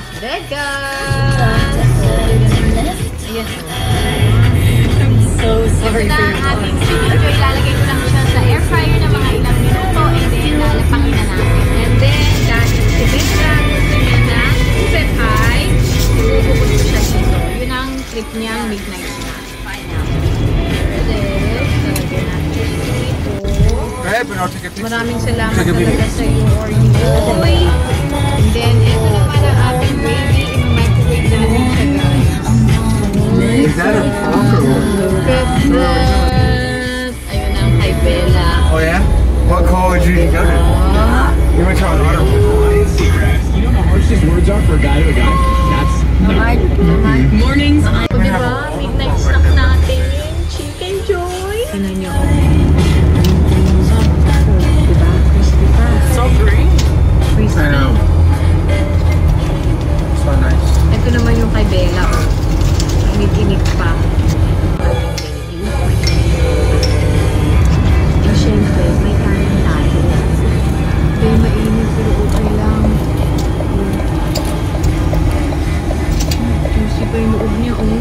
Las Vegas! Ayan. I'm so sorry Ito for na your ang ating chicken joy. Ilalagay ko lang siya sa air fryer na mga ilang minuto and then lalapangin na natin. And then, dahil sinigyan gusto niya na super high, ibubugot ko siya dito. Yun ang trip niyang midnight snack. And then, lalagyan natin dito. Maraming salamat talaga sa iyo, Orly Boy. And then, ito naman ang ating gravy. I-microwave natin siya, guys. Is that a pork or what? Look at that! Ayun ang kay Bella. Oh yeah? What college did you go to? You went to Colorado. You know how harsh these words are for a guy to a guy? That's mornings. So, diba? Midnight snack natin. Chicken joy. Ano nyo? Diba? Crispy pa. So green. Crispy. I know. So nice. Ito naman yung kay Bella. Inig-inig pa. And syempre, may kanin tayo. Kaya mainit pero okay lang. Juicy pa yung loob niya, oh.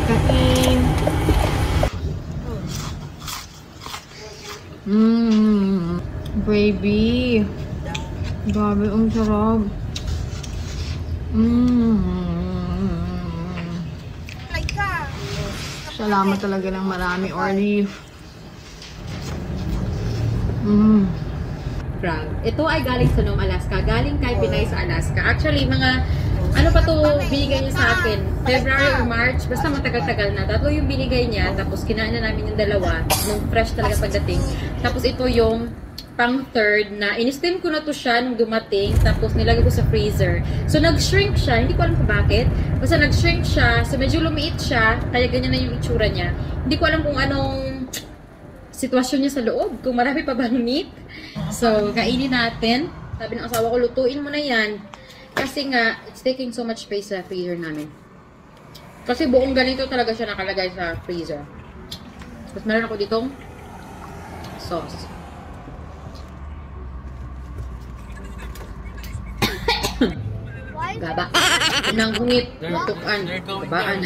Kain. Gravy. Grabe, ang sarap. Salamat talaga ng marami, Orly. Crab. Ito ay galing sa Nome, Alaska. Galing kay Pinay sa Alaska. Actually, mga ano pa to binigay niya sa akin? February or March. Basta matagal-tagal na. Tatlo yung binigay niya. Tapos kinain na namin yung dalawa. Nung fresh talaga pagdating. Tapos ito yung pang third na in-steam ko na to siya nung dumating. Tapos nilagay ko sa freezer. So nag-shrink siya. Hindi ko alam kung bakit. Basta nag-shrink siya. So medyo lumiit siya. Kaya ganyan na yung itsura niya. Hindi ko alam kung anong sitwasyon niya sa loob. Kung marami pa bang meat. So kainin natin. Sabi ng asawa ko, lutuin mo na yan. Kasi nga, it's taking so much space sa freezer namin. Kasi buong ganito talaga siya nakalagay sa freezer. Tapos meron ako ditong sauce. Gaba. Nang hungit. Tutukan. Gabaan.